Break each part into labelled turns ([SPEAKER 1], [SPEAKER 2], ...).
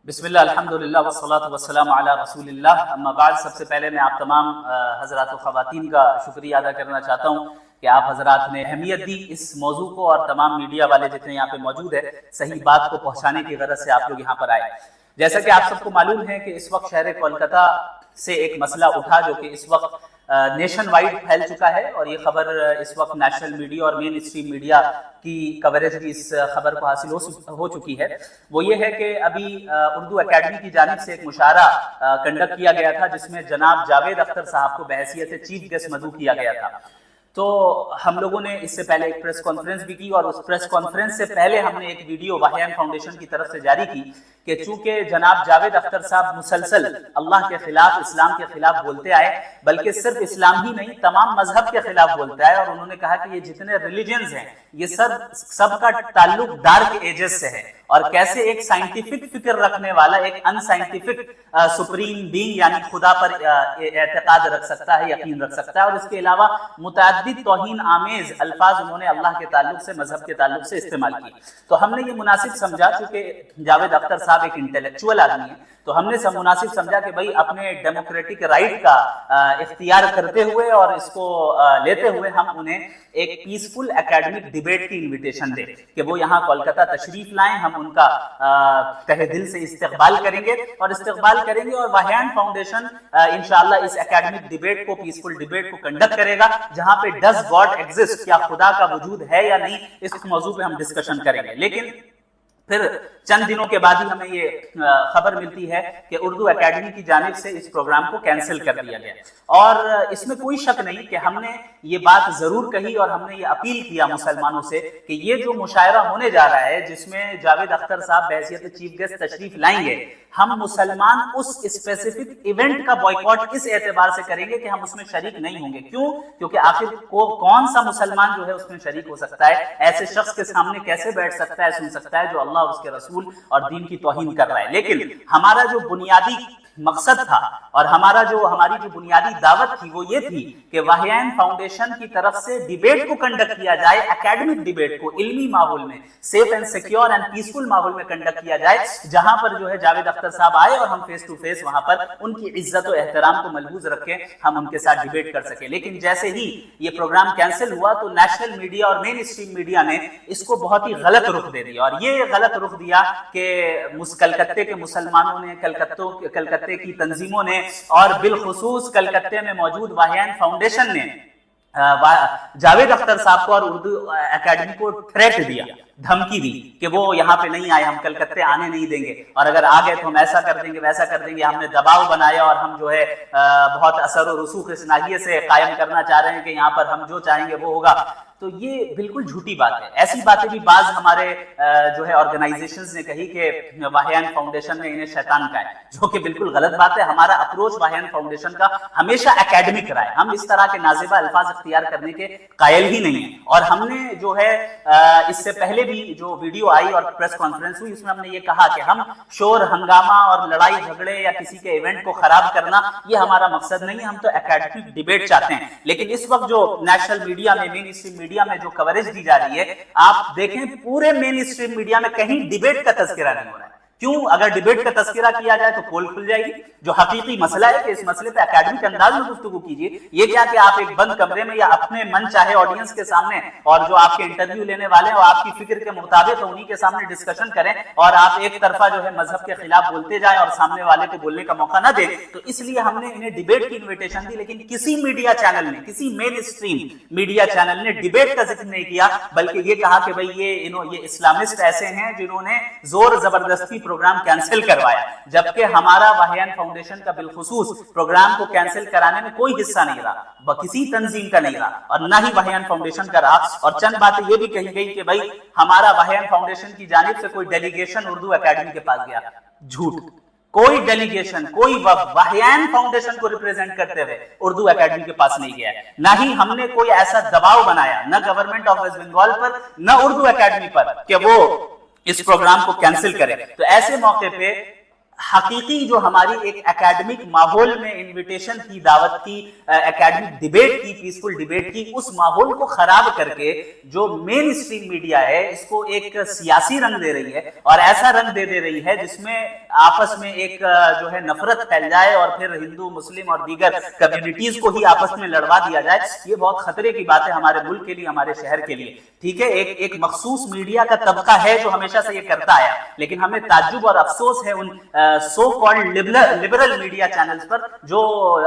[SPEAKER 1] बिस्मिल्लाह अल्हम्दुलिल्लाह वस्सलातु वस्सलामु अला रसूलिल्लाह अम्मा बाद। सबसे पहले मैं आप तमाम हज़रात व ख़वातीन का शुक्रिया अदा करना चाहता हूँ कि आप हज़रात ने अहमियत दी इस मौजू को, और तमाम मीडिया वाले जितने यहाँ पे मौजूद है सही बात को पहुँचाने की गरज से आप लोग यहाँ पर आए। जैसा कि आप सबको मालूम है कि इस वक्त शहर कोलकाता से एक मसला उठा जो कि इस वक्त नेशन वाइड फैल चुका है, और ये खबर इस वक्त नेशनल मीडिया और मेन स्ट्रीम मीडिया की कवरेज भी इस खबर को हासिल हो चुकी है। वो ये है कि अभी उर्दू एकेडमी की जानिब से एक मुशायरा कंडक्ट किया गया था जिसमें जनाब जावेद अख्तर साहब को बहैसियत चीफ गेस्ट मदऊ किया गया था। तो हम लोगों ने इससे पहले एक प्रेस कॉन्फ्रेंस भी की, और उस प्रेस कॉन्फ्रेंस से पहले हमने एक वीडियो वाहियान फाउंडेशन की तरफ से जारी की कि चूंकि जनाब जावेद अख्तर साहब मुसलसल अल्लाह के खिलाफ, इस्लाम के खिलाफ बोलते आए, बल्कि सिर्फ इस्लाम ही नहीं तमाम मजहब के खिलाफ बोलते आए, और उन्होंने कहा कि ये जितने रिलीजन्स हैं ये सबका ताल्लुक डार्क एजेस से है, और कैसे एक साइंटिफिक फिक्र रखने वाला एक अनसाइंटिफिक सुप्रीम बीइंग यानी खुदा पर एतकाद रख सकता है, यकीन रख सकता है, और इसके अलावा मुतअद्दिद तौहीन आमेज अल्फाज उन्होंने अल्लाह के ताल्लुक से, मजहब के ताल्लुक से इस्तेमाल किए। तो हमने ये मुनासिब समझा, चूंकि जावेद अख्तर साहब एक इंटेलेक्चुअल आदमी है, तो हमने सब मुनासिब समझा कि भाई अपने डेमोक्रेटिक राइट का इख्तियार करते हुए और इसको लेते हुए हम उन्हें एक पीसफुल एकेडमिक डिबेट की इनविटेशन दें कि वो यहाँ कोलकाता तशरीफ लाएं। हम उनका तहे दिल से इस्तकबाल करेंगे, और वाहियान फाउंडेशन इंशाअल्लाह इस एकेडमिक डिबेट को, पीसफुल डिबेट को कंडक्ट करेगा, जहां पे डज गॉड एग्जिस्ट, क्या खुदा का वजूद है या नहीं, इस मौजू पे हम डिस्कशन करेंगे। लेकिन फिर चंद दिनों के बाद ही हमें ये खबर मिलती है कि उर्दू एकेडमी की जानिब से इस प्रोग्राम को कैंसिल कर दिया गया, और इसमें कोई शक नहीं कि हमने ये बात जरूर कही और हमने ये अपील किया मुसलमानों से कि ये जो मुशायरा होने जा रहा है जिसमें जावेद अख्तर साहब बहैसियत चीफ गेस्ट तशरीफ लाएंगे, हम मुसलमान उस स्पेसिफिक इवेंट का बॉयकॉट इस एतबार से करेंगे कि हम उसमें शरीक नहीं होंगे। क्यों? क्योंकि आखिर कौन सा मुसलमान जो है उसमें शरीक हो सकता है? ऐसे शख्स के सामने कैसे बैठ सकता है, सुन सकता है जो अल्लाह उसके रसूल और दीन की तौहीन कर रहा है। लेकिन हमारा जो बुनियादी मकसद था और हमारी जो बुनियादी दावत थी वो ये थी कि वाहियान फाउंडेशन की तरफ से डिबेट को कंडक्ट किया जाए, एकेडमिक डिबेट को इल्मी माहौल में, safe and secure and peaceful माहौल में कंडक्ट किया जाए, जहां पर जो है जावेद अख्तर साहब आए और हम फेस टू फेस वहां पर उनकी इज्जत और एहतराम को मलहूज रखे, हम उनके साथ डिबेट कर सके। लेकिन जैसे ही ये प्रोग्राम कैंसिल हुआ तो नेशनल मीडिया और मेन स्ट्रीम मीडिया ने इसको बहुत ही गलत रुख दे दिया, और ये गलत रुख दिया कि कलकत्ते के मुसलमानों ने, कलकत्ते की तंजीमों ने, और बिलखुसूस कलकत्ते में मौजूद वाहियान फाउंडेशन ने जावेद अख्तर साहब को और उर्दू एकेडमी को थ्रेट दिया, धमकी दी कि वो यहाँ पे नहीं आए, हम कलकत्ते आने नहीं देंगे, और अगर आ गए तो हम ऐसा कर देंगे, वैसा कर देंगे। हमने दबाव बनाया और हम जो है बहुत असर और रसूख इस नाहिये से कायम करना चाह रहे हैं कि यहाँ पर हम जो चाहेंगे वो होगा। तो ये बिल्कुल झूठी बात है। ऐसी बातें भी बाज हमारे जो है ऑर्गेनाइजेशंस ने कही कि वाहियान फाउंडेशन ने इन्हें शैतान कहा है, जो कि बिल्कुल गलत बात है। हमारा अप्रोच वाहियान फाउंडेशन का हमेशा एकेडमिक रहा है, हम इस तरह के नाज़िबा अल्फाज इख्तियार करने के कायल ही नहीं है। और हमने जो है इससे पहले भी जो वीडियो आई और प्रेस कॉन्फ्रेंस हुई उसमें हमने ये कहा कि हम शोर हंगामा और लड़ाई झगड़े या किसी के इवेंट को खराब करना ये हमारा मकसद नहीं है, हम तो एकेडमिक डिबेट चाहते हैं। लेकिन इस वक्त जो नेशनल मीडिया में, मेन स्ट्रीम मीडिया में जो कवरेज दी जा रही है, आप देखें पूरे मेन स्ट्रीम मीडिया में कहीं डिबेट का तज़किरा नहीं हो रहा है। क्यों? अगर डिबेट का तज़किरा किया जाए तो पोल खुल जाएगी। जो हकीकी मसला है कि इस मसले पे एकेडमिक अंदाज में गुफ्तगू कीजिए। ये क्या कि आप एक बंद कमरे में या अपने मन चाहे ऑडियंस के सामने, और जो आपके इंटरव्यू लेने वाले हैं और आपकी फिक्र के मुताबिक उन्हीं के सामने डिस्कशन करें, और आप एक तरफा जो है मजहब के खिलाफ बोलते जाएं और सामने वाले को बोलने का मौका ना दें। तो इसलिए हमने इन्हें डिबेट की इन्विटेशन दी, लेकिन किसी मीडिया चैनल ने, किसी मेन स्ट्रीम मीडिया चैनल ने डिबेट का जिक्र नहीं किया, बल्कि ये कहा कि भाई ये इस्लामिस्ट ऐसे हैं जिन्होंने जोर जबरदस्ती प्रोग्राम कैंसिल करवाया, जबकि हमारा वाहियान फाउंडेशन का बिलखुसूस प्रोग्राम को कैंसिल कराने में कोई हिस्सा नहीं रहा, किसी तंजीम का नहीं रहा, और ना ही वाहियान फाउंडेशन का रहा। और चंद बातें ये भी कही गई कि भाई हमारा वाहियान फाउंडेशन की जानिब से कोई डेलीगेशन उर्दू एकेडमी के पास गया। झूठ, कोई डेलीगेशन, कोई वाहियान फाउंडेशन को रिप्रेजेंट करते हुए उर्दू एकेडमी के पास नहीं गया, ना ही हमने कोई ऐसा दबाव बनाया, न गवर्नमेंट ऑफ वेस्ट बंगाल पर, न उर्दू एकेडमी पर, कि वो इस प्रोग्राम को कैंसिल करें। तो ऐसे मौके पे حقیقی جو ہماری ایک اکیڈمک ماحول میں انویٹیشن کی دعوت کی, اکیڈمک ڈیبیٹ کی, پیسفل ڈیبیٹ کی, اس ماحول کو خراب کر کے جو مین اسٹریم میڈیا ہے اس کو ایک سیاسی رنگ دے رہی ہے اور ایسا رنگ دے رہی ہے جس میں آپس میں ایک جو ہے نفرت پھیل جائے اور پھر ہندو مسلم اور دیگر کمیونٹیز کو ہی آپس میں لڑوا دیا جائے. یہ بہت خطرے کی بات ہے ہمارے ملک کے لیے, ہمارے شہر کے لیے. ٹھیک ہے, ایک مخصوص میڈیا کا طبقہ ہے جو ہمیشہ سے یہ کرتا آیا, لیکن ہمیں تعجب اور افسوس ہے ان so called liberal media channels پر جو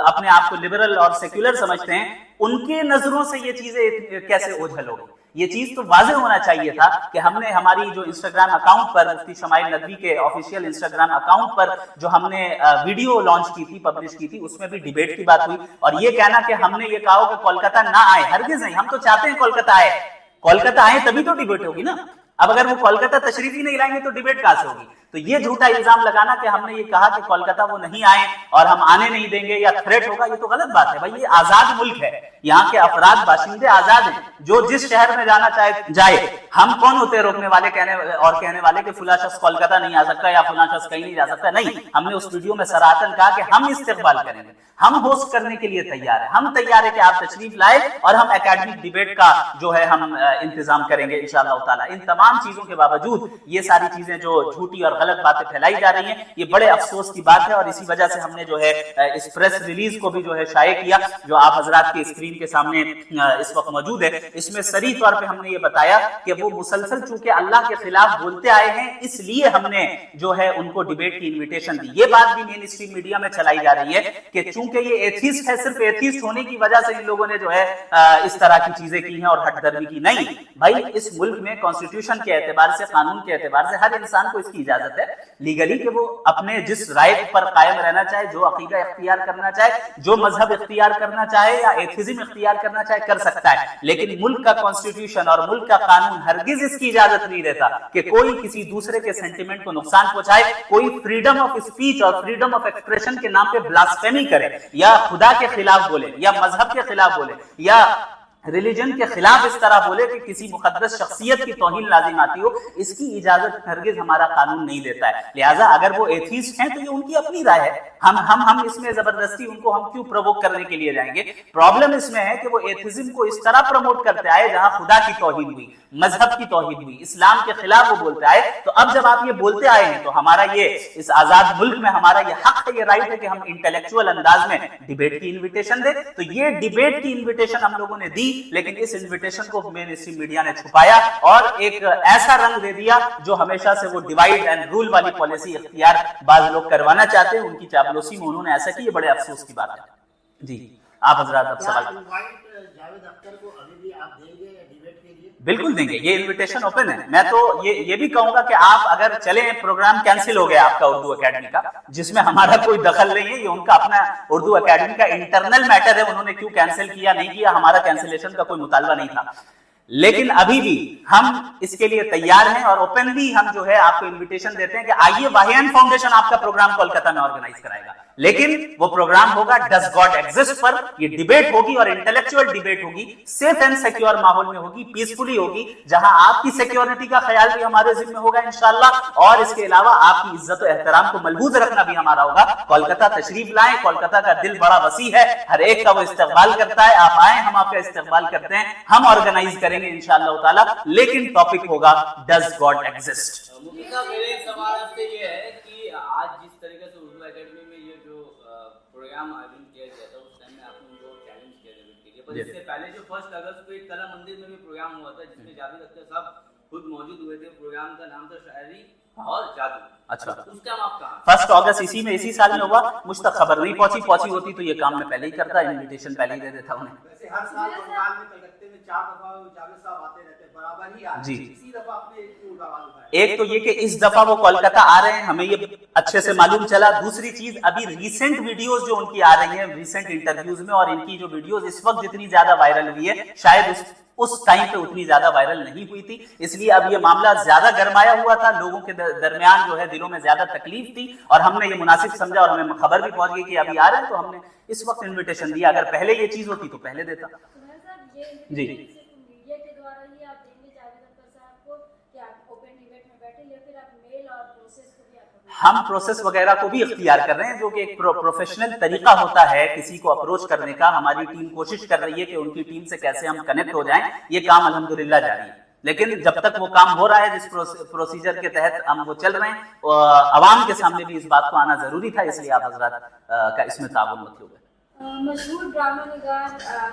[SPEAKER 1] اپنے آپ کو لبرل اور سیکولر سمجھتے ہیں. ان کے نظروں سے یہ چیزیں کیسے اوجھل ہو گئی. یہ چیز تو واضح ہونا چاہیے تھا کہ ہم نے ہماری جو انسٹاگرام اکاؤنٹ پر, مفتی شمائل ندوی کے آفیشیل انسٹاگرام اکاؤنٹ پر جو ہم نے ویڈیو لانچ کی تھی, پبلش کی تھی, اس میں بھی ڈیبیٹ کی بات ہوئی. اور یہ کہنا کہ ہم نے یہ کہا کہ کولکاتہ نہ آئے, ہرگز نہیں. ہم تو چاہتے ہیں کولکاتہ آئے, کولکاتہ آئے تبھی تو ڈیبیٹ ہوگی نا. اب اگر وہ کولکاتہ تشریف ہی نہیں لائیں گے تو ڈیبیٹ کہاں سے ہوگی. تو یہ جھوٹا الزام لگانا کہ ہم نے یہ کہا کہ کولکاتہ وہ نہیں آئے اور ہم آنے نہیں دیں گے یا تھریٹ ہوگا, یہ تو غلط بات ہے. بھائی یہ آزاد ملک ہے, یہاں کے افراد باشندے آزاد ہیں, جو جس شہر میں جانا چاہے جائے. ہم کون ہوتے ہیں روکنے والے کہنے والے کہ فلاں شخص کولکاتہ نہیں آ سکتا یا فلاں شخص کہیں نہیں جا سکتا. نہیں, ہم نے اس ویڈیو میں صراحتاً کہا کہ ہم استقبال کریں گے, ہم ہوسٹ کرنے کے لیے تیار ہیں, ہم تیار ہیں کہ آپ تشریف لائے اور ہم اکیڈمک ڈیبیٹ کا جو ہے ہم انتظام کریں گے انشاءاللہ تعالی. ان تمام چیزوں کے باوجود یہ ساری چیزیں جو جھوٹی اور غلط باتیں پھیلائی جا رہی ہیں, یہ بڑے افسوس کی بات ہے. اور اسی وجہ سے ہم نے جو ہے اس پریس ریلیز کو بھی جو ہے شائع کیا, جو آپ حضرات کے اسکرین کے سامنے اس وقت موجود ہے. اس میں صریح طور پہ ہم نے یہ بتایا کہ وہ مسلسل چونکہ اللہ کے خلاف بولتے آئے ہیں, اس لیے ہم نے جو ہے ان کو ڈیبیٹ کی انویٹیشن دی. یہ بات بھی مین اسٹریم میڈیا میں چلائی جا رہی ہے کہ چونکہ یہ ایتھیسٹ ہے, صرف ایتھیسٹ ہونے کی وجہ سے ان لوگوں نے جو ہے اس طرح کی چیزیں کی ہیں اور ہٹ درمی کی. نہیں بھائی, اس ملک میں کانسٹیٹیوشن کے اعتبار سے, قانون کے اعتبار سے ہر انسان کو اس کی اجازت ہے لیگلی کہ وہ اپنے جس رائے پر قائم رہنا چاہے, جو عقیدہ اختیار کرنا چاہے, جو مذہب اختیار کرنا چاہے یا ایتھیزم اختیار کرنا چاہے کر سکتا ہے. لیکن ملک کا کانسٹیٹیوشن اور ملک کا قانون ہرگز اس کی اجازت نہیں دیتا کہ کوئی کسی دوسرے کے سینٹیمنٹ کو نقصان پہنچائے, کوئی فریڈم آف اسپیچ اور فریڈم آف ایکسپریشن کے نام پہ بلاسفیمی کرے, یا خدا کے خلاف بولے, یا مذہب کے خلاف بولے, یا ریلیجن کے خلاف اس طرح بولے کہ کسی مقدس شخصیت کی توہین لازم آتی ہو. اس کی اجازت ہرگز ہمارا قانون نہیں دیتا ہے. لہٰذا اگر وہ ایتھیسٹ ہیں تو یہ ان کی اپنی رائے ہے, ہم اس میں زبردستی ان کو ہم کیوں پرووک کرنے کے لیے جائیں گے. پرابلم اس میں ہے کہ وہ ایتھیزم کو اس طرح پروموٹ کرتے آئے جہاں خدا کی توہین ہوئی, مذہب کی توہین ہوئی, اسلام کے خلاف وہ بولتے آئے. تو اب جب آپ یہ بولتے آئے ہیں تو ہمارا یہ اس آزاد ملک میں ہمارا یہ حق ہے, یہ رائٹ ہے کہ ہم انٹلیکچوئل انداز میں ڈیبیٹ کی انویٹیشن دیں. تو یہ ڈیبیٹ کی انویٹیشن ہم لوگوں نے دی, لیکن اس انویٹیشن کو مین اسٹریم میڈیا نے چھپایا اور ایک ایسا رنگ دے دیا جو ہمیشہ سے وہ ڈیوائڈ اینڈ رول والی پالیسی اختیار بعض لوگ کروانا چاہتے ہیں. ان کی چاپلوسی میں انہوں نے ایسا کی, یہ بڑے افسوس کی بات ہے. جی آپ حضرات اب سوال. بالکل دیں گے, یہ انویٹیشن اوپن ہے. میں تو یہ بھی کہوں گا کہ آپ اگر چلیں, پروگرام کینسل ہو گیا آپ کا اردو اکیڈمی کا, جس میں ہمارا کوئی دخل نہیں ہے, یہ ان کا اپنا اردو اکیڈمی کا انٹرنل میٹر ہے, انہوں نے کیوں کینسل کیا نہیں کیا, ہمارا کینسلیشن کا کوئی مطالبہ نہیں تھا. لیکن ابھی بھی ہم اس کے لیے تیار ہیں اور اوپنلی ہم جو ہے آپ کو انویٹیشن دیتے ہیں کہ آئیے, واہیان فاؤنڈیشن آپ کا پروگرام کولکاتہ میں آرگنائز کرائے گا, لیکن وہ پروگرام ہوگا ڈز گاڈ ایگزسٹ پر. یہ ڈیبیٹ ہوگی اور انٹلیکچوئل ڈیبیٹ ہوگی, سیف اینڈ سیکیور ماحول میں ہوگی, پیسفلی ہوگی, جہاں آپ کی سیکیورٹی کا خیال بھی ہمارے ذمہ ہوگا انشاءاللہ, اور اس کے علاوہ آپ کی عزت و احترام کو ملحوظ رکھنا بھی ہمارا ہوگا. کولکاتہ تشریف لائیں, کولکاتہ کا دل بڑا وسیع ہے, ہر ایک کا وہ استقبال کرتا ہے. آپ آئیں, ہم آپ کا استقبال کرتے ہیں, ہم آرگنائز کریں گے انشاءاللہ تعالی, لیکن ٹاپک ہوگا ڈز گاڈ ایگزسٹ.
[SPEAKER 2] میرے سوال آپ سے یہ ہے کہ آج جس طریقے سے اردو اکیڈمی میں یہ جو پروگرام آیوجن کیا گیا تھا, اس ٹائم میں آپ نے ان کو چیلنج کیا ڈیبیٹ کے لیے, پر اس سے پہلے جو 1 اگست کو ایک کلا مندر میں بھی پروگرام ہوا تھا جس میں جاوید اختر صاحب خود موجود ہوئے تھے. پروگرام کا نام تھا شاعری اور جادو.
[SPEAKER 1] اچھا,
[SPEAKER 2] اس ٹائم آپ کہاں؟
[SPEAKER 1] 1 اگست اسی سال میں ہوا. مجھ تک خبر نہیں پہنچی ہوتی تو یہ کام میں پہلے ہی کرتا, انویٹیشن پہلے ہی دے دیتا انہیں.
[SPEAKER 3] ویسے ہر سال بنگال میں کلکتے میں 4 دفعہ جاوید صاحب آتے رہتے ہیں, برابر ہی آتے ہیں. اسی دفعہ آپ نے ایک آواز اٹھایا.
[SPEAKER 1] ایک تو یہ کہ اس دفعہ وہ کولکاتہ آ رہے ہیں, ہمیں یہ اچھے سے معلوم چلا. دوسری چیز, ابھی ریسنٹ ویڈیوز جو ان کی آ رہی ہیں ریسنٹ انٹرویوز میں, اور ان کی جو ویڈیوز اس وقت جتنی زیادہ وائرل ہوئی ہے شاید اس ٹائم پہ اتنی زیادہ وائرل نہیں ہوئی تھی. اس لیے اب یہ معاملہ زیادہ گرمایا ہوا تھا, لوگوں کے درمیان جو ہے دلوں میں زیادہ تکلیف تھی, اور ہم نے یہ مناسب سمجھا اور ہمیں خبر بھی پہنچ گئی کہ ابھی آ رہے ہیں, تو ہم نے اس وقت انویٹیشن دیا. اگر پہلے یہ چیز ہوتی تو پہلے دیتا. جی ہم پروسیس وغیرہ کو بھی اختیار کر رہے ہیں جو کہ ایک پروفیشنل طریقہ ہوتا ہے کسی کو اپروچ کرنے کا. ہماری ٹیم کوشش کر رہی ہے کہ ان کی ٹیم سے کیسے ہم کنیکٹ ہو جائیں. یہ کام الحمدللہ جاری ہے, لیکن جب تک وہ کام ہو رہا ہے جس پروسیجر کے تحت ہم وہ چل رہے ہیں, عوام کے سامنے بھی اس بات کو آنا ضروری تھا, اس لیے آپ حضرات کا اس میں تعاون مطلوب ہے.
[SPEAKER 4] مشہور ڈرامہ نگار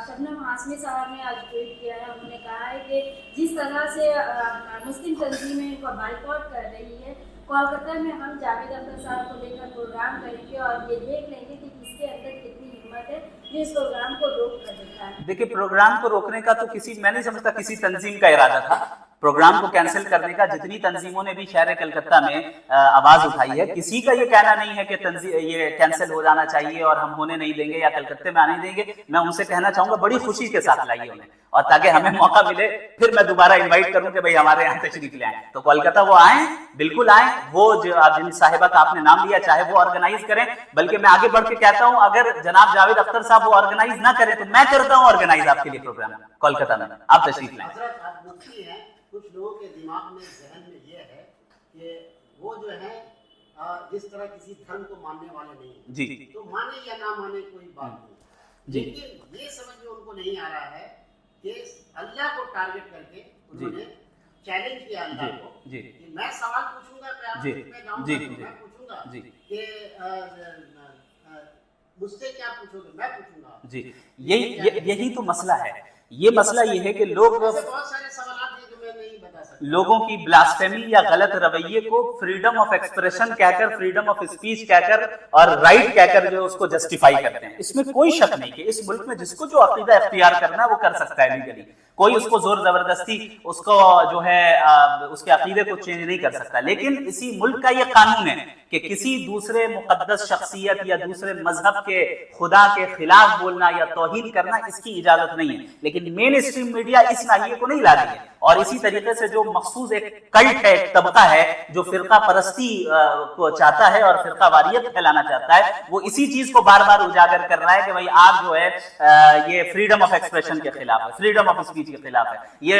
[SPEAKER 4] شبنم ہاشمی صاحب نے آج ٹویٹ کیا ہے. انہوں نے کہا ہے کہ جس طرح سے مسلم تنظیمیں ان کو بائیکاٹ کر رہی ہے, کولکتہ میں ہم جاوید اختر صاحب کو لے کر پروگرام کریں گے اور یہ دیکھ لیں گے کہ کس کے اندر کتنی ہمت ہے جو اس پروگرام کو روک کر دیتا ہے.
[SPEAKER 1] دیکھیے, پروگرام کو روکنے کا تو میں نہیں سمجھتا کسی تنظیم کا ارادہ تھا. پروگرام کو کینسل کرنے کا جتنی تنظیموں نے بھی شہر کلکتہ میں آواز اٹھائی ہے, کسی کا یہ کہنا نہیں ہے کہ یہ کینسل ہو جانا چاہیے اور ہم ہونے نہیں دیں گے یا کلکتہ میں آنے دیں گے. میں ان سے کہنا چاہوں گا بڑی خوشی کے ساتھ لائیے انہیں, اور تاکہ ہمیں موقع ملے پھر میں دوبارہ انوائٹ کروں کہ بھائی ہمارے یہاں تشریف لے آئیں. تو کولکتہ وہ آئیں, بالکل آئیں. وہ جو جن صاحبہ کا آپ نے نام لیا چاہے وہ آرگنائز کریں, بلکہ میں آگے بڑھ کے کہتا ہوں اگر جناب جاوید اختر صاحب وہ آرگنائز نہ کریں تو میں کرتا ہوں آرگنائز آپ کے لیے پروگرام کولکتہ میں. آپ تشریف لائیں.
[SPEAKER 3] کچھ لوگوں کے دماغ میں ذہن میں یہ ہے کہ وہ جو ہے جس طرح کسی دھرم کو ماننے والے نہیں ہیں,
[SPEAKER 1] جی,
[SPEAKER 3] تو مانے یا نہ مانے کوئی بات نہیں, لیکن یہ سمجھ میں ان کو نہیں آ رہا ہے کہ اللہ کو ٹارگٹ کر کے انہوں نے چیلنج کیا اللہ کو کہ میں سوال پوچھوں گا, میں پوچھوں گا کہ مجھ سے کیا پوچھو گے, میں پوچھوں گا.
[SPEAKER 1] جی, یہی تو مسئلہ ہے. یہ مسئلہ یہ ہے کہ لوگ
[SPEAKER 3] بہت سارے سوالات ہیں جو میں نہیں بتا سکتا.
[SPEAKER 1] لوگوں کی بلاسفیمی یا غلط رویے کو فریڈم آف ایکسپریشن کہہ کر, فریڈم آف اسپیچ کہہ کر اور رائٹ کہہ کر جو اس کو جسٹیفائی کرتے ہیں. اس میں کوئی شک نہیں کہ اس ملک میں جس کو جو عقیدہ اختیار کرنا ہے وہ کر سکتا ہے لیگلی. کوئی اس کو زور زبردستی اس کو جو ہے اس کے عقیدے کو چینج نہیں کر سکتا. لیکن اسی ملک کا یہ قانون ہے کہ کسی دوسرے مقدس شخصیت یا دوسرے مذہب کے خدا کے خلاف بولنا یا توہین کرنا اس کی اجازت نہیں ہے. لیکن مین اسٹریم میڈیا اس ناحیے کو نہیں لا رہی ہے, اور اسی طریقے سے جو مخصوص ایک کلٹ ہے, ایک طبقہ ہے جو فرقہ پرستی کو چاہتا ہے اور فرقہ واریت پھیلانا چاہتا ہے, وہ اسی چیز کو بار بار اجاگر کر رہا ہے کہ بھائی آپ جو ہے یہ فریڈم آف ایکسپریشن کے خلاف ہے, فریڈم آف اسپیچ کے خلاف ہے, یہ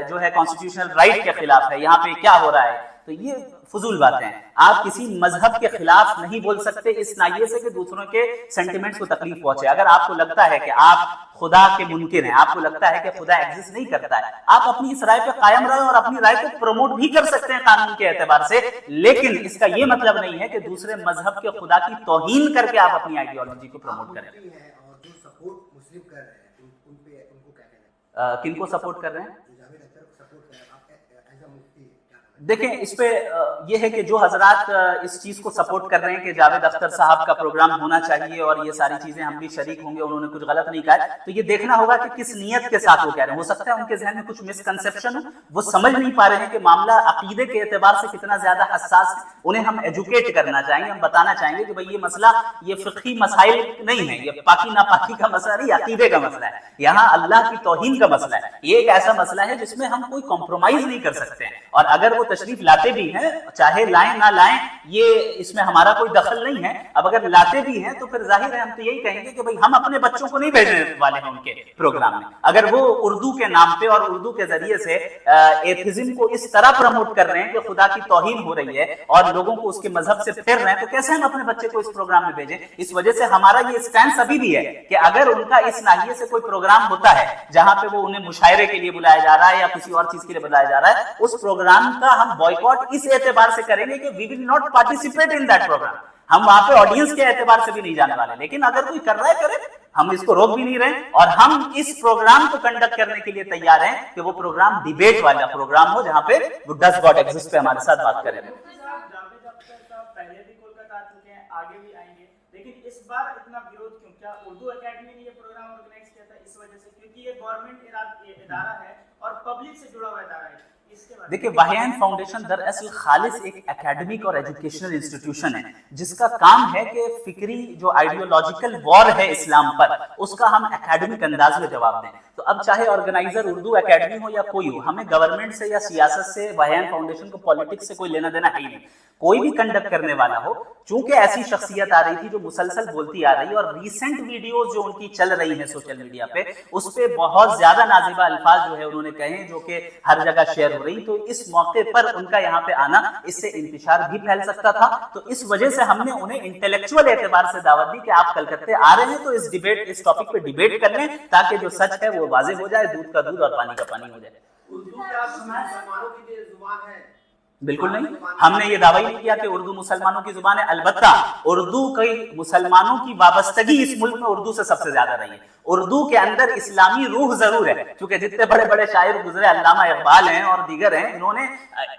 [SPEAKER 1] جو ہے کانسٹیٹیوشنل رائٹ کے خلاف ہے, یہاں پہ کیا ہو رہا ہے. تو یہ فضول باتیں ہیں. آپ کسی مذہب کے خلاف نہیں بول سکتے اس ناحیے سے کہ دوسروں کے سینٹیمنٹس کو تکلیف پہنچے. اگر آپ کو لگتا ہے کہ آپ خدا کے منکر ہیں, آپ کو لگتا ہے کہ خدا ایگزسٹ نہیں کرتا ہے, آپ اپنی اس رائے پہ قائم رہیں اور اپنی رائے کو پروموٹ بھی کر سکتے ہیں قانون کے اعتبار سے. لیکن اس کا یہ مطلب نہیں ہے کہ دوسرے مذہب کے خدا کی توہین کر کے آپ اپنی آئیڈیالوجی کو پروموٹ کریں. کن کو سپورٹ کر رہے ہیں؟ دیکھیں, اس پہ یہ ہے کہ جو حضرات اس چیز کو سپورٹ کر رہے ہیں کہ جاوید اختر صاحب کا پروگرام ہونا چاہیے اور یہ ساری چیزیں ہم بھی شریک ہوں گے, انہوں نے کچھ غلط نہیں کہا, تو یہ دیکھنا ہوگا کہ کس نیت کے ساتھ وہ کہہ رہے ہیں. ہو سکتا ہے ان کے ذہن میں کچھ مسکنسیپشن ہو, وہ سمجھ نہیں پا رہے ہیں کہ معاملہ عقیدے کے اعتبار سے کتنا زیادہ حساس ہے. انہیں ہم ایجوکیٹ کرنا چاہیں گے, ہم بتانا چاہیں گے کہ بھائی یہ مسئلہ یہ فقہی مسائل نہیں ہے, یہ پاکی ناپاکی کا مسئلہ نہیں, عقیدے کا مسئلہ ہے. یہاں اللہ کی توہین کا مسئلہ ہے. یہ ایک ایسا مسئلہ ہے جس میں ہم کوئی کمپرومائز نہیں کر سکتے ہیں, اور اگر وہ تشریف لاتے بھی ہیں, چاہے لائیں نہ لائیں, یہ اس میں ہمارا کوئی دخل نہیں ہے. اب اگر لاتے بھی ہیں تو پھر ظاہر ہے ہم تو یہی کہیں گے کہ بھائی ہم اپنے بچوں کو نہیں بھیجنے والے ہیں ان کے پروگرام میں. اگر وہ اردو کے نام پہ اور اردو کے ذریعے سے ایتھزم کو اس طرح پروموٹ کر رہے ہیں کہ خدا کی توہین ہو رہی ہے اور لوگوں کو اس کے مذہب سے پھیر رہے ہیں, تو کیسے ہم اپنے بچے کو اس پروگرام میں بھیجیں؟ اس وجہ سے ہمارا یہ اسٹینس ابھی بھی ہے کہ اگر ان کا اس ناحیے سے کوئی پروگرام ہوتا ہے جہاں پہ وہ انہیں مشاعرے کے لیے بلایا جا رہا ہے یا کسی اور چیز کے لیے بلایا جا رہا ہے, اس پروگرام کا ہم بائیکاٹ اس اعتبار سے کریں گے کہ we will not participate in that program. ہم وہاں پہ آڈینس کے اعتبار سے بھی نہیں جانے والے. لیکن اگر کوئی کر رہا ہے کرے, ہم اس کو روک بھی نہیں رہے, اور ہم اس پروگرام کو کنڈکٹ کرنے کے لیے تیار ہیں کہ وہ پروگرام ڈیبیٹ والا پروگرام ہو جہاں پہ وہ ڈز گاڈ ایگزسٹ پہ ہمارے ساتھ بات کریں.
[SPEAKER 5] جاوید اختر صاحب پہلے بھی کولکتہ آ چکے ہیں, آگے بھی آئیں گے, لیکن اس بار اتنا وروध کیوں؟ کیا اردو اکیڈمی نے یہ پروگرام آرگنائز کیا تھا اس وجہ سے کیونکہ یہ گورنمنٹ ادارہ ہے اور پبلک سے جڑا ہوا ادارہ ہے؟
[SPEAKER 1] دیکھیں, واہیان فاؤنڈیشن دراصل خالص ایک اکیڈمک اور ایجوکیشنل انسٹیٹیوشن ہے جس کا کام ہے کہ فکری جو آئیڈیولوجیکل وار ہے اسلام پر, اس کا ہم اکیڈمک انداز میں جواب دیں. تو اب چاہے آرگنائزر اردو اکیڈمی ہو یا کوئی ہو, ہمیں گورنمنٹ سے یا سیاست سے, واہیان فاؤنڈیشن کو پالیٹکس سے کوئی لینا دینا ہے ہی نہیں. कोई भी कंडक्ट करने वाला हो, चूंकि ऐसी शख्सियत आ रही थी जो मुसलसल बोलती आ रही है, और रीसेंट वीडियोस जो उनकी चल रही हैं सोशल मीडिया पे, उस पे बहुत ज्यादा नाजिबा अल्फाज जो है उन्होंने कहे हैं, जो कि हर जगह शेयर हो रही। तो इस मौके पर उनका यहाँ पे आना, इससे इंतशार भी फैल सकता था। तो इस वजह से हमने उन्हें इंटेलेक्चुअल एतबार से दावत दी कि आप कलकत्ते आ रहे हैं तो इस टॉपिक पे डिबेट कर लें, ताकि जो सच है वो वाज़ेह हो जाए, दूध का दूध और पानी का पानी हो जाए।
[SPEAKER 3] उर्दू क्या मुसलमानों की जुबान है?
[SPEAKER 1] बिल्कुल नहीं, हमने ये दावा ही नहीं किया कि उर्दू मुसलमानों की जुबान है। अलबत्ता उर्दू की मुसलमानों की वाबस्तगी इस मुल्क में उर्दू से सबसे ज्यादा रही है। उर्दू के अंदर इस्लामी रूह जरूर है, क्योंकि जितने बड़े बड़े शायर गुजरे, अल्लामा इकबाल हैं और दीगर हैं, इन्होंने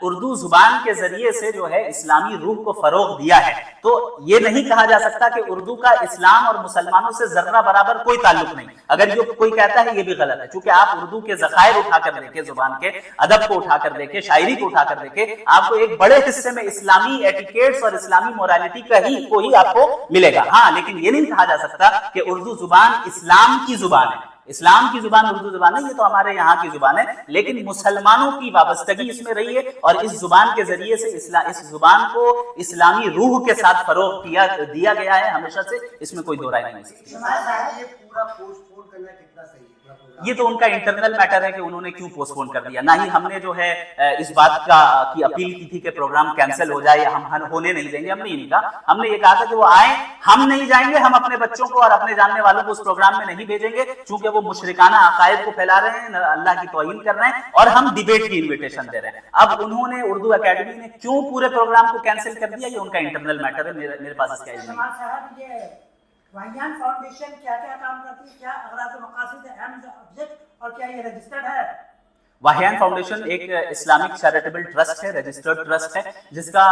[SPEAKER 1] उर्दू जुबान के जरिए से जो है इस्लामी रूह को फरोग दिया है। तो ये नहीं कहा जा सकता कि उर्दू का इस्लाम और मुसलमानों से जर्रा बराबर कोई ताल्लुक नहीं। अगर ये कोई कहता है ये भी गलत है, क्योंकि आप उर्दू के ज़खायर उठाकर देखें, जुबान के अदब को उठाकर देखें, शायरी को उठाकर देखें, आपको एक बड़े हिस्से में इस्लामी एटिकेट्स और इस्लामी मोरालिटी को ही आपको मिलेगा। हाँ, लेकिन ये नहीं कहा जा सकता कि उर्दू जुबान इस्लाम की जुबान है। इस्लाम की जुबान उर्दू जुबान है, ये तो हमारे यहाँ की जुबान है, लेकिन मुसलमानों की वाबस्तगी इसमें रही है, और इस जुबान के जरिए से इस जुबान को इस्लामी रूह के साथ फरोग दिया गया है हमेशा से, इसमें कोई दो राय नहीं हो सकती।
[SPEAKER 3] ये पूरा पोस्टपोन करना कितना सही है?
[SPEAKER 1] ये तो उनका इंटरनल मैटर है कि उन्होंने क्यों पोस्टपोन कर दिया। ना ही हमने जो है इस बात की अपील की थी कि प्रोग्राम कैंसिल हो जाए या हम होने नहीं देंगे, हमने ये नहीं कहा। हमने ये कहा था कि वो आए, हम नहीं जाएंगे, हम अपने बच्चों को और अपने जानने वालों को उस प्रोग्राम में नहीं भेजेंगे, चूंकि वो मुशरिकाना अकायद को फैला रहे हैं, अल्लाह की तौहीन कर रहे हैं, और हम डिबेट की इन्विटेशन दे रहे हैं। अब उन्होंने उर्दू अकेडमी ने क्यों पूरे प्रोग्राम को कैंसिल कर दिया, ये उनका इंटरनल मैटर है, मेरे पास इसका इल्म नहीं है।
[SPEAKER 6] वाहियान फाउंडेशन क्या क्या काम करती है, क्या अगराज़ व मक़ासिद है, एम्स ऑब्जेक्ट, और क्या ये रजिस्टर्ड है?
[SPEAKER 1] वाहियान फाउंडेशन एक इस्लामिक चैरिटेबल ट्रस्ट है, रजिस्टर्ड ट्रस्ट है, जिसका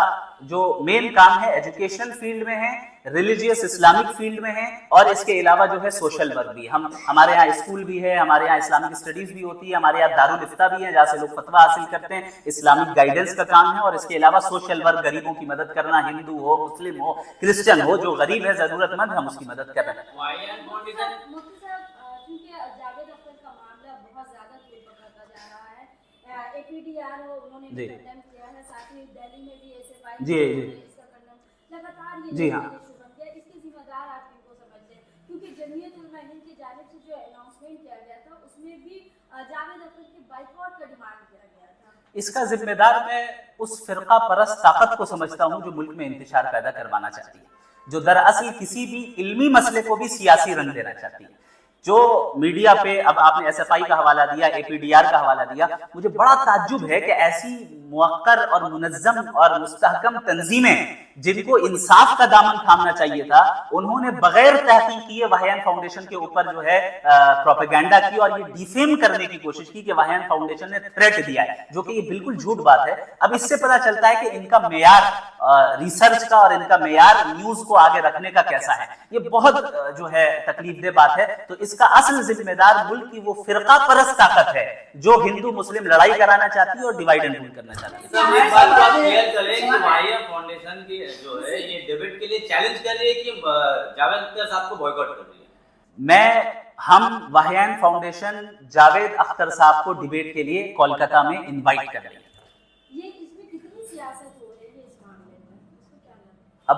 [SPEAKER 1] जो मेन काम है एजुकेशनल फील्ड में है, रिलीजियस इस्लामिक फील्ड में है, और इसके अलावा जो है सोशल वर्क भी। हमारे यहाँ स्कूल भी है, हमारे यहाँ इस्लामिक स्टडीज भी होती है, हमारे यहाँ दारुल इफ्ता भी है, जहाँ से लोग फतवा हासिल करते हैं, इस्लामिक गाइडेंस का काम है, और इसके अलावा सोशल वर्क, गरीबों की मदद करना, हिंदू हो, मुस्लिम हो, क्रिश्चियन हो, जो गरीब है, जरूरतमंद, हम उसकी मदद कर रहे हैं।
[SPEAKER 4] APDR हो, उन्होंने
[SPEAKER 1] जी
[SPEAKER 4] कंडेम किया है, साथ ही दिल्ली में भी ऐसे फाइल
[SPEAKER 1] जी
[SPEAKER 4] इसका कंडेम लगातार ये
[SPEAKER 1] जी हाँ
[SPEAKER 4] इशू बन गया। इसके जिम्मेदार आप किनको समझते हैं? क्योंकि जमीयत उलमा हिंद की जानिब से जो अनाउंसमेंट किया गया था, उसमें भी जावेद अख्तर के बाइकआउट का डिमांड किया गया था।
[SPEAKER 1] इसका जिम्मेदार मैं उस फिरका परस्त ताकत को समझता हूँ जो मुल्क में इंतशार पैदा करवाना चाहती है, जो दरअसल किसी भी इल्मी मसले को भी सियासी रंग देना चाहती है। जो मीडिया पे, अब आपने SFI का हवाला दिया, APDR का हवाला दिया, मुझे बड़ा ताज्जुब है कि ऐसी मुवक्कर और मुनज़्ज़म और मुस्तहकम तंजीमें जिनको इंसाफ का दामन थामना चाहिए था, उन्होंने बगैर तहकीक किए वाहियान फाउंडेशन के ऊपर जो है प्रोपेगेंडा की, और ये डिफेम करने की कोशिश की कि वाहियान फाउंडेशन ने थ्रेट दिया है, जो कि ये बिल्कुल झूठ बात है। अब इससे पता चलता है कि इनका मेयार रिसर्च का और इनका मेयार न्यूज को आगे रखने का कैसा है। ये बहुत जो है तकलीफदेह बात है। तो इसका असल जिम्मेदार मुल्क की वो फिरका परस्त ताकत है जो हिंदू मुस्लिम लड़ाई कराना चाहती है और डिवाइड एंड रूल करना चाहती है।
[SPEAKER 2] सर, एक बात आप क्लियर करें कि वाहियान फाउंडेशन की जो है ये डिबेट के लिए चैलेंज कर रही है कि जावेद अख्तर साहब को बॉयकॉट कर रही है?
[SPEAKER 1] हम वाहियान फाउंडेशन जावेद अख्तर साहब को डिबेट के लिए कोलकाता में इनवाइट कर रही है।
[SPEAKER 4] ये इसमें कितनी सियासत हो रही है इस मामले में, इसको क्या लगता है?
[SPEAKER 1] अब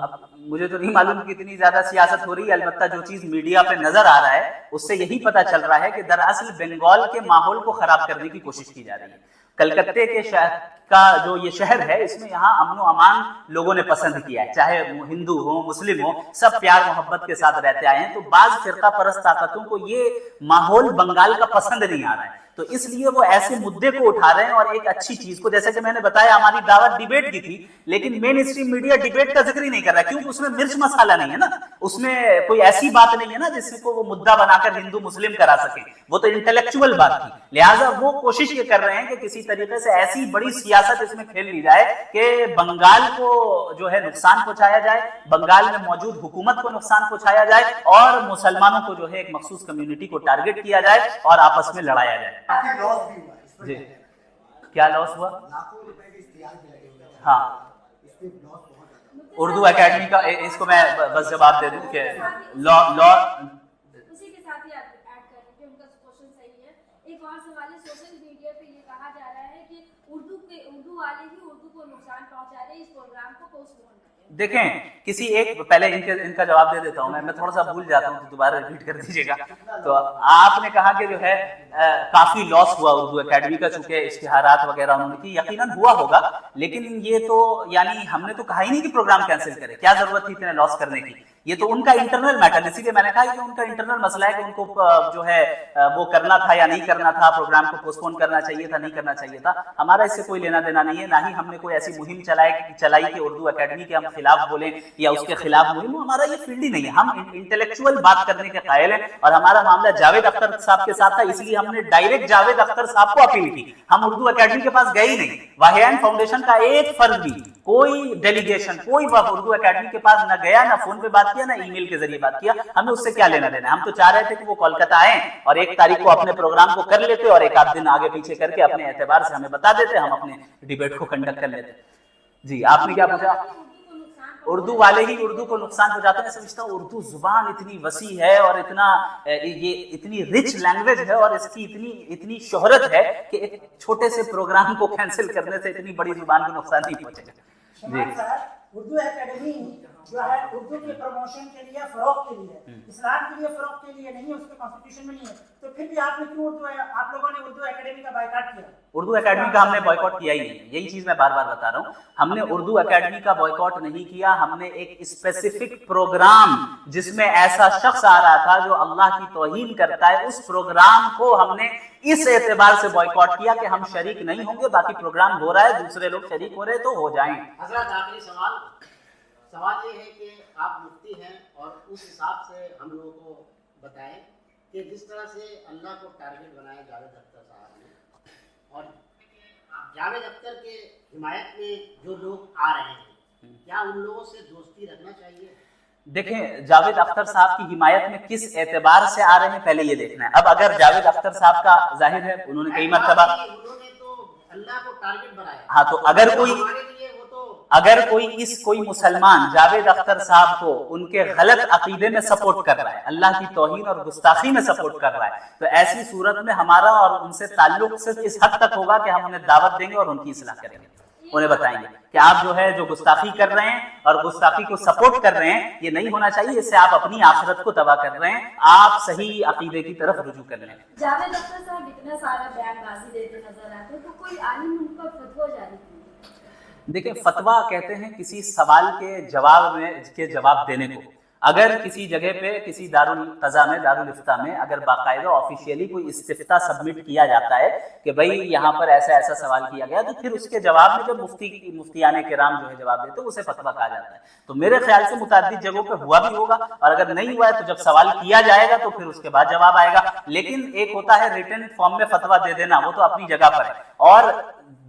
[SPEAKER 1] मुझे तो नहीं मालूम कितनी ज्यादा सियासत हो रही है, अलबत्ता जो चीज मीडिया पे नजर आ रहा है उससे यही पता चल रहा है कि दरअसल बंगाल के माहौल को खराब करने की कोशिश की जा रही है। कलकत्ते के शहर का जो ये शहर है, इसमें यहाँ अमन व अमान लोगों ने पसंद किया है, चाहे हिंदू हो मुस्लिम हो, सब प्यार मोहब्बत के साथ रहते आए हैं। तो बाज फिरका परस्त ताकतों को ये माहौल बंगाल का पसंद नहीं आ रहा है, तो इसलिए वो ऐसे मुद्दे को उठा रहे हैं और एक अच्छी चीज को, जैसे कि मैंने बताया हमारी दावत डिबेट की थी, लेकिन मेन स्ट्रीम मीडिया डिबेट का जिक्र ही नहीं कर रहा, क्योंकि उसमें मिर्च मसाला नहीं है ना, उसमें कोई ऐसी बात नहीं है ना जिसको वो मुद्दा बनाकर हिंदू मुस्लिम करा सके, वो तो इंटेलेक्चुअल बात थी। लिहाजा वो कोशिश ये कर रहे हैं कि किसी तरीके से ऐसी बड़ी सियासत इसमें खेल ली जाए कि बंगाल को जो है नुकसान पहुंचाया जाए, बंगाल में मौजूद हुकूमत को नुकसान पहुंचाया जाए, और मुसलमानों को जो है एक मखसूस कम्युनिटी को टारगेट किया जाए और आपस में लड़ाया जाए।
[SPEAKER 3] लॉस भी हुआ इस पर।
[SPEAKER 1] जी, क्या लॉस हुआ?
[SPEAKER 3] लाखों रुपए के इश्तिहार भी लगे हुए हैं।
[SPEAKER 1] हाँ,
[SPEAKER 3] इसके लॉस बहुत ज्यादा।
[SPEAKER 1] उर्दू एकेडमी का इसको मैं बस जवाब दे दूं कि लॉ
[SPEAKER 4] उसी के साथ ही ऐड करें कि उनका क्वेश्चन सही है। एक और सवाल है, सोशल मीडिया पे ये कहा जा रहा है कि उर्दू उर्दू वाले ही उर्दू को नुकसान पहुंचा रहे हैं, इस प्रोग्राम को पोस्टपोन करें।
[SPEAKER 1] देखें, किसी एक पहले इनका जवाब दे देता हूं, मैं थोड़ा सा भूल जाता हूं तो दोबारा रिपीट कर दीजिएगा। तो आपने कहा कि जो है काफी लॉस हुआ उर्दू एकेडमी का, चूंकि इश्तिहारात वगैरह उन्होंने की, यकीनन हुआ होगा, लेकिन ये तो यानी हमने तो कहा ही नहीं कि प्रोग्राम कैंसिल करें, क्या जरूरत थी इतने लॉस करने की, ये तो उनका इंटरनल मैटर, इसीलिए मैंने कहा कि उनका इंटरनल मसला है कि उनको जो है वो करना था या नहीं करना था, प्रोग्राम को पोस्टपोन करना चाहिए था, नहीं करना चाहिए था। हमारा इससे कोई लेना देना नहीं है, ना ही हमने कोई ऐसी मुहिम चलाई कि उर्दू एकेडमी के हम खिलाफ बोलें या उसके खिलाफ मुहिम, हमारा ये फील्ड ही नहीं है। हम इंटेलेक्चुअल बात करने के कायल हैं और हमारा मामला जावेद अख्तर साहब के साथ था, इसलिए हमने डायरेक्ट जावेद अख्तर साहब को अपील की, हम उर्दू एकेडमी के पास गए ही नहीं। वाहियान फाउंडेशन का एक फर्द भी, कोई डेलीगेशन, कोई उर्दू एकेडमी के पास ना गया, ना फोन पे बात किया, ना ईमेल के जरिए बात किया, हमें उससे क्या लेना देना। हम तो चाह रहे थे कि वो कोलकाता आए और 1 तारीख को अपने प्रोग्राम को कर लेते और एक आध दिन आगे पीछे करके अपने एतबार से हमें बता देते, हम अपने डिबेट को कंडक्ट कर लेते। जी, आपने क्या पूछा? उर्दू वाले ही उर्दू को नुकसान पहुंचाते हैं। समझता हूँ उर्दू जुबान इतनी वसी है और ये इतनी रिच लैंग्वेज है और इसकी इतनी शोहरत है कि एक छोटे से प्रोग्राम को कैंसिल करने से इतनी बड़ी जुबान को नुकसान नहीं पहुंचेगा।
[SPEAKER 6] उर्दू एकेडमी जो है उर्दू के प्रमोशन के लिए, फरोग के लिए, इस्लाम के लिए फरोग के लिए नहीं है, उसके कॉन्स्टिट्यूशन में नहीं है, तो फिर भी आपने क्यों आप लोगों ने उर्दू एकेडमी का बायकॉट किया?
[SPEAKER 1] उर्दू एकेडमी का हमने बॉयकॉट किया ही नहीं, यही चीज मैं बार बार बता रहा हूँ। हमने उर्दू एकेडमी का बॉयकॉट नहीं किया, हमने एक स्पेसिफिक प्रोग्राम जिसमें ऐसा शख्स आ रहा था जो अल्लाह की तौहीन करता है, उस प्रोग्राम को हमने इस एतबार से बॉयकॉट किया कि हम शरीक नहीं होंगे, बाकी प्रोग्राम हो रहा है, दूसरे लोग शरीक हो रहे तो हो जाएं।
[SPEAKER 3] हजरत आखिरी सवाल ये है कि आप मुफ्ती हैं और उस हिसाब से हम लोगों को बताएं कि जिस तरह से अल्लाह को टारगेट बनाया जावेद अख्तर साहब ने और जावेद अख्तर के हिमायत में जो लोग आ रहे हैं, क्या उन लोगों से दोस्ती रखना चाहिए?
[SPEAKER 1] देखें, जावेद अख्तर साहब की हिमायत में किस एतबार से आ रहे हैं पहले ये देखना है। अब अगर जावेद अख्तर साहब का जाहिर है उन्होंने कई मर्तबा
[SPEAKER 3] उन्होंने तो अल्लाह को टारगेट बनाया,
[SPEAKER 1] हाँ, तो अगर कोई मुसलमान जावेद अख्तर साहब को उनके गलत अकीदे में सपोर्ट कर रहा है, अल्लाह की तौहीन और गुस्ताखी में सपोर्ट कर रहा है, तो ऐसी सूरत में हमारा और उनसे ताल्लुक सिर्फ इस हद तक होगा कि हम उन्हें दावत देंगे और उनकी इस्लाह करेंगे, उन्हें बताएंगे कि आप जो है जो गुस्ताखी कर रहे हैं और गुस्ताखी को सपोर्ट कर रहे हैं, ये नहीं होना चाहिए, इससे आप अपनी आखिरत को तबाह कर रहे हैं, आप सही अकीदे की तरफ रुजू कर लें।
[SPEAKER 4] जावेद अख्तर साहब इतना सारा बयानबाजी देते नजर आते हैं, तो कोई आलिम उन पर फतवा जारी किया?
[SPEAKER 1] देखिए, फतवा कहते हैं किसी सवाल के जवाब देने को। अगर किसी जगह पे किसी दारुल क़ज़ा में, दारुल इफ्ता में अगर बाकायदा ऑफिशियली कोई इस्तिफ्ता सबमिट किया जाता है कि भाई यहाँ पर ऐसा ऐसा सवाल किया गया, तो फिर उसके जवाब में जब मुफ्तियाने किराम जो है जवाब देते हैं उसे फतवा कहा जाता है। तो मेरे ख्याल से मुतअद्दिद जगहों पे हुआ भी होगा, और अगर नहीं हुआ है तो जब सवाल किया जाएगा तो फिर उसके बाद जवाब आएगा। लेकिन एक होता है रिटन फॉर्म में फतवा दे देना, वो तो अपनी जगह पर है, और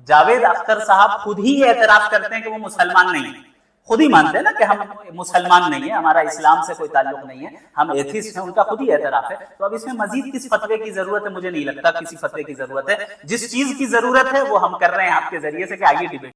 [SPEAKER 1] जावेद अख्तर साहब खुद ही ये एतराफ करते हैं कि वो मुसलमान नहीं है, खुद ही मानते हैं ना कि हम मुसलमान नहीं है, हमारा इस्लाम से कोई ताल्लुक नहीं है, हम एथिस्ट हैं, उनका खुद ही एतराफ है। तो अब इसमें मजीद किस फतवे की जरूरत है? मुझे नहीं लगता किसी फतवे की जरूरत है। जिस चीज की जरूरत है वो हम कर रहे हैं आपके जरिए से कि आइए डिबेट